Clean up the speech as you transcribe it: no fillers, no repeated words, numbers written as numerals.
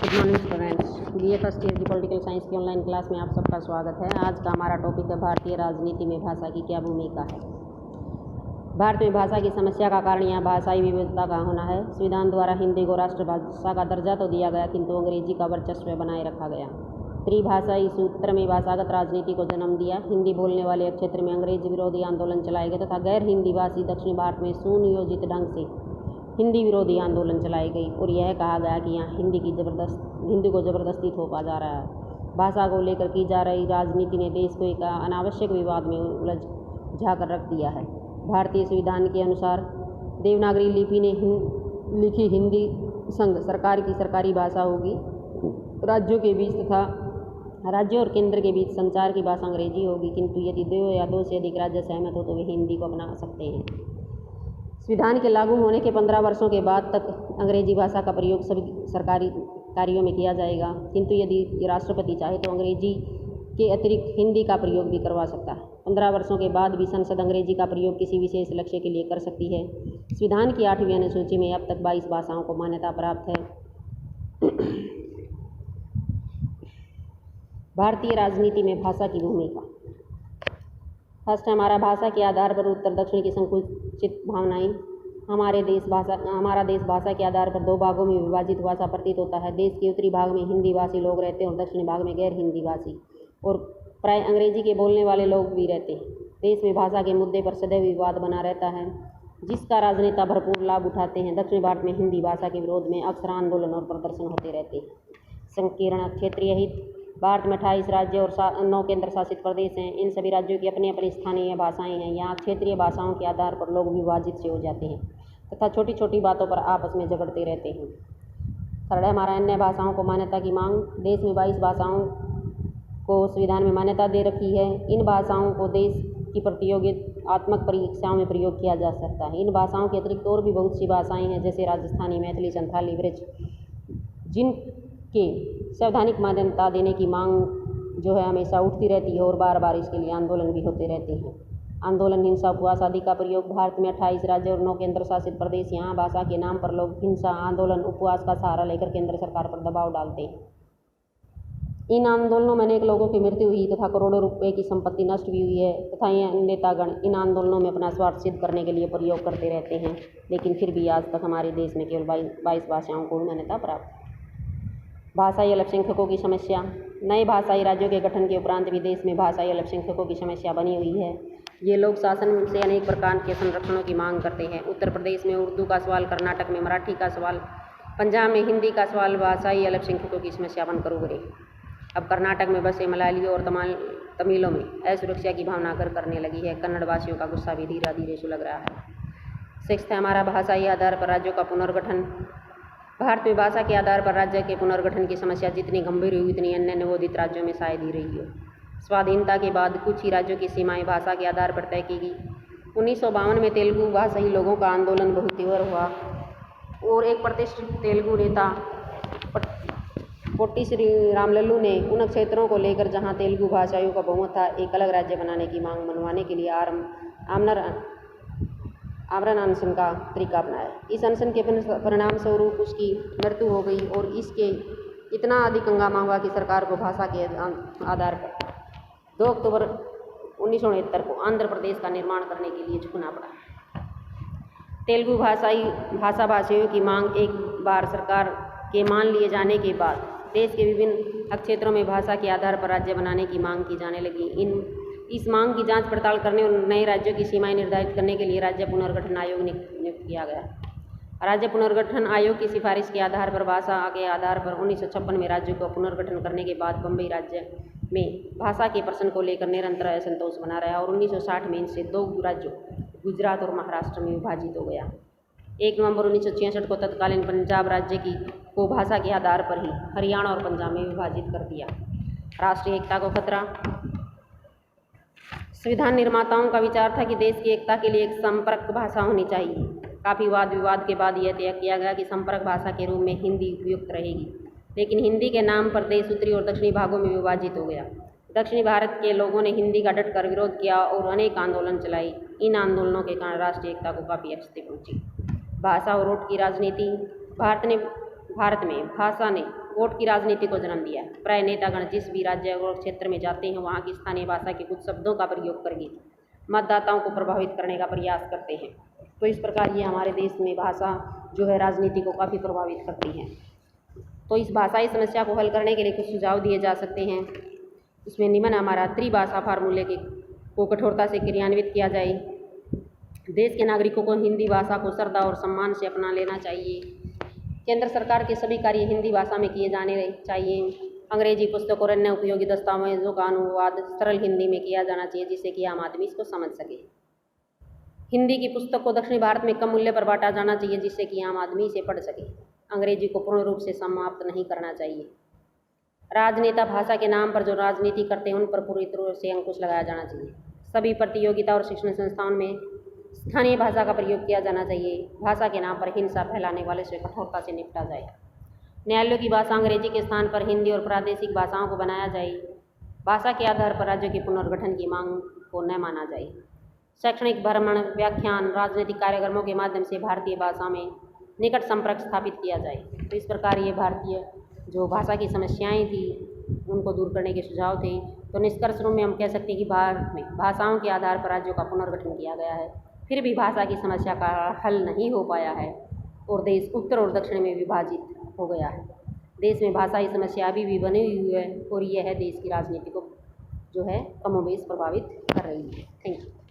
Good morning students, BA first year की political science की online class में आप सबका स्वागत है। आज का हमारा टॉपिक है भारतीय राजनीति में भाषा की क्या भूमिका है। भारत में भाषा की समस्या का कारण यहाँ भाषाई विविधता का होना है। संविधान द्वारा हिंदी को राष्ट्रभाषा का दर्जा तो दिया गया, किंतु अंग्रेजी का वर्चस्व बनाए रखा गया। त्रिभाषाई सूत्र में भाषागत राजनीति को जन्म दिया। हिंदी बोलने वाले क्षेत्र में अंग्रेजी विरोधी आंदोलन चलाए गए तथा गैर हिंदी भाषी दक्षिण भारत में सुनियोजित ढंग से हिंदी विरोधी आंदोलन चलाई गई और यह कहा गया कि यहाँ हिंदी को ज़बरदस्ती थोपा जा रहा है। भाषा को लेकर की जा रही राजनीति ने देश को एक अनावश्यक विवाद में उलझा कर रख दिया है। भारतीय संविधान के अनुसार देवनागरी लिपि ने लिखी हिंदी संघ सरकार की सरकारी भाषा होगी। राज्यों के बीच तथा राज्यों और केंद्र के बीच संचार की भाषा अंग्रेजी होगी, किंतु यदि दो या दो से अधिक राज्य सहमत हो तो वे हिंदी को अपना सकते हैं। संविधान के लागू होने के 15 वर्षों के बाद तक अंग्रेजी भाषा का प्रयोग सभी सरकारी कार्यों में किया जाएगा, किंतु यदि राष्ट्रपति चाहे तो अंग्रेजी के अतिरिक्त हिंदी का प्रयोग भी करवा सकता है। 15 वर्षों के बाद भी संसद अंग्रेजी का प्रयोग किसी विशेष लक्ष्य के लिए कर सकती है। संविधान की 8वीं अनुसूची में अब तक 22 भाषाओं को मान्यता प्राप्त है। भारतीय राजनीति में भाषा की भूमिका। फर्स्ट, हमारा भाषा के आधार पर उत्तर दक्षिण की संकुचित भावनाएं। हमारा देश भाषा के आधार पर 2 भागों में विभाजित हुआ सा प्रतीत होता है। देश के उत्तरी भाग में हिंदी भाषी लोग रहते हैं और दक्षिणी भाग में गैर हिंदी भाषी और प्राय अंग्रेजी के बोलने वाले लोग भी रहते हैं। देश में भाषा के मुद्दे पर सदैव विवाद बना रहता है, जिसका राजनेता भरपूर लाभ उठाते हैं। दक्षिण भारत में हिंदी भाषा के विरोध में अक्सर आंदोलन और प्रदर्शन होते रहते हैं। संकीर्ण क्षेत्रीय हित। भारत में 28 राज्य और 9 केंद्र शासित प्रदेश हैं। इन सभी राज्यों की अपनी अपनी स्थानीय भाषाएं हैं। यहाँ क्षेत्रीय भाषाओं के आधार पर लोग विभाजित से हो जाते हैं तथा छोटी छोटी बातों पर आपस में झगड़ते रहते हैं। थर्ड, हमारा अन्य भाषाओं को मान्यता की मांग। देश में 22 भाषाओं को संविधान में मान्यता दे रखी है। इन भाषाओं को देश की प्रतियोगितात्मक परीक्षाओं में प्रयोग किया जा सकता है। इन भाषाओं के अतिरिक्त और भी बहुत सी भाषाएँ हैं, जैसे राजस्थानी, मैथिली, संथाली, ब्रज, जिनके संवैधानिक मान्यता देने की मांग जो है हमेशा उठती रहती है और बार बार इसके लिए आंदोलन भी होते रहते हैं। आंदोलन, हिंसा, उपवास आदि का प्रयोग। भारत में 28 राज्य और 9 केंद्र शासित प्रदेश। यहाँ भाषा के नाम पर लोग हिंसा, आंदोलन, उपवास का सहारा लेकर केंद्र सरकार पर दबाव डालते हैं। इन आंदोलनों में अनेक लोगों की मृत्यु हुई तथा करोड़ों रुपए की संपत्ति नष्ट भी हुई है तथा ये नेतागण इन आंदोलनों में अपना स्वार्थ सिद्ध करने के लिए प्रयोग करते रहते हैं, लेकिन फिर भी आज तक हमारे देश में केवल 22 भाषाओं को मान्यता प्राप्त है। भाषाई अल्पसंख्यकों की समस्या। नए भाषाई राज्यों के गठन के उपरांत भी देश में भाषाई अल्पसंख्यकों की समस्या बनी हुई है। ये लोग शासन से अनेक प्रकार के संरक्षणों की मांग करते हैं। उत्तर प्रदेश में उर्दू का सवाल, कर्नाटक में मराठी का सवाल, पंजाब में हिंदी का सवाल भाषाई अल्पसंख्यकों की समस्या बनकर उभरे। अब कर्नाटक में बसे मलयालियों और तमिलों में असुरक्षा की भावना घर करने लगी है। कन्नड़ वासियों का गुस्सा भी धीरे धीरे सुलग रहा है। सिक्स्थ, हमारा भाषाई आधार पर राज्यों का पुनर्गठन। भारत में भाषा के आधार पर राज्य के पुनर्गठन की समस्या जितनी गंभीर हुई उतनी अन्य नवोदित राज्यों में शायद ही रही हो। स्वाधीनता के बाद कुछ ही राज्यों की सीमाएं भाषा के आधार पर तय की गई। 1952 में तेलुगु भाषाई लोगों का आंदोलन बहुत तीव्र हुआ और एक प्रतिष्ठित तेलुगु नेता पोट्टी श्री रामलल्लू ने उन क्षेत्रों को लेकर जहां तेलुगु भाषाइयों का बहुमत था, एक अलग राज्य बनाने की मांग मनवाने के लिए आमरण अनशन का तरीका अपनाया। इस अनशन के परिणाम स्वरूप उसकी मृत्यु हो गई और इसके इतना अधिक हंगामा हुआ कि सरकार को भाषा के आधार पर 2 अक्टूबर 1969 को आंध्र प्रदेश का निर्माण करने के लिए झुकना पड़ा। तेलुगु भाषा भाषियों की मांग एक बार सरकार के मान लिए जाने के बाद देश के विभिन्न क्षेत्रों में भाषा के आधार पर राज्य बनाने की मांग की जाने लगी। इस मांग की जांच पड़ताल करने और नए राज्यों की सीमाएं निर्धारित करने के लिए राज्य पुनर्गठन आयोग नियुक्त किया गया। राज्य पुनर्गठन आयोग की सिफारिश के आधार पर भाषा के आधार पर 1956 में राज्यों को पुनर्गठन करने के बाद बम्बई राज्य में भाषा के प्रश्न को लेकर निरंतर असंतोष बना रहा और 1960 में इनसे 2 राज्यों गुजरात और महाराष्ट्र में विभाजित हो गया। 1 नवंबर 1966 को तत्कालीन पंजाब राज्य को भाषा के आधार पर ही हरियाणा और पंजाब में विभाजित कर दिया। राष्ट्रीय एकता को खतरा। संविधान निर्माताओं का विचार था कि देश की एकता के लिए एक संपर्क भाषा होनी चाहिए। काफ़ी वाद विवाद के बाद यह तय किया गया कि संपर्क भाषा के रूप में हिंदी उपयुक्त रहेगी, लेकिन हिंदी के नाम पर देश उत्तरी और दक्षिणी भागों में विभाजित हो गया। दक्षिणी भारत के लोगों ने हिंदी का डटकर विरोध किया और अनेक आंदोलन चलाई। इन आंदोलनों के कारण राष्ट्रीय एकता को काफ़ी क्षति पहुंची। भाषा और वोट की राजनीति। भारत में भाषा ने वोट की राजनीति को जन्म दिया। प्राय नेतागण जिस भी राज्य और क्षेत्र में जाते हैं वहाँ की स्थानीय भाषा के कुछ शब्दों का प्रयोग करके मतदाताओं को प्रभावित करने का प्रयास करते हैं। तो इस प्रकार ये हमारे देश में भाषा जो है राजनीति को काफ़ी प्रभावित करती है। तो इस भाषाई समस्या को हल करने के लिए कुछ सुझाव दिए जा सकते हैं। इसमें निम्न हमारा त्रिभाषा फार्मूले को कठोरता से क्रियान्वित किया जाए। देश के नागरिकों को हिंदी भाषा को श्रद्धा और सम्मान से अपना लेना चाहिए। केंद्र सरकार के सभी कार्य हिंदी भाषा में किए जाने चाहिए। अंग्रेजी पुस्तक और अन्य उपयोगी दस्तावेजों का अनुवाद सरल हिंदी में किया जाना चाहिए जिससे कि आम आदमी इसको समझ सके। हिंदी की पुस्तक को दक्षिणी भारत में कम मूल्य पर बांटा जाना चाहिए जिससे कि आम आदमी इसे पढ़ सके। अंग्रेजी को पूर्ण रूप से समाप्त नहीं करना चाहिए। राजनेता भाषा के नाम पर जो राजनीति करते हैं उन पर पूरी तरह से अंकुश लगाया जाना चाहिए। सभी प्रतियोगिता और शिक्षण संस्थानों में स्थानीय भाषा का प्रयोग किया जाना चाहिए। भाषा के नाम पर हिंसा फैलाने वाले से कठोरता से निपटा जाए। न्यायालयों की भाषा अंग्रेजी के स्थान पर हिंदी और प्रादेशिक भाषाओं को बनाया जाए। भाषा के आधार पर राज्यों के पुनर्गठन की मांग को न माना जाए। शैक्षणिक भ्रमण, व्याख्यान, राजनीतिक कार्यक्रमों के माध्यम से भारतीय भाषा में निकट संपर्क स्थापित किया जाए। तो इस प्रकार ये भारतीय जो भाषा की समस्याएं थी उनको दूर करने के सुझाव थे। तो निष्कर्ष रूप में हम कह सकते हैं कि भारत में भाषाओं के आधार पर राज्यों का पुनर्गठन किया गया है, फिर भी भाषा की समस्या का हल नहीं हो पाया है और देश उत्तर और दक्षिण में विभाजित हो गया है। देश में भाषाई समस्या अभी भी बनी हुई है और यह देश की राजनीति को जो है कमोबेश प्रभावित कर रही है। Thank you.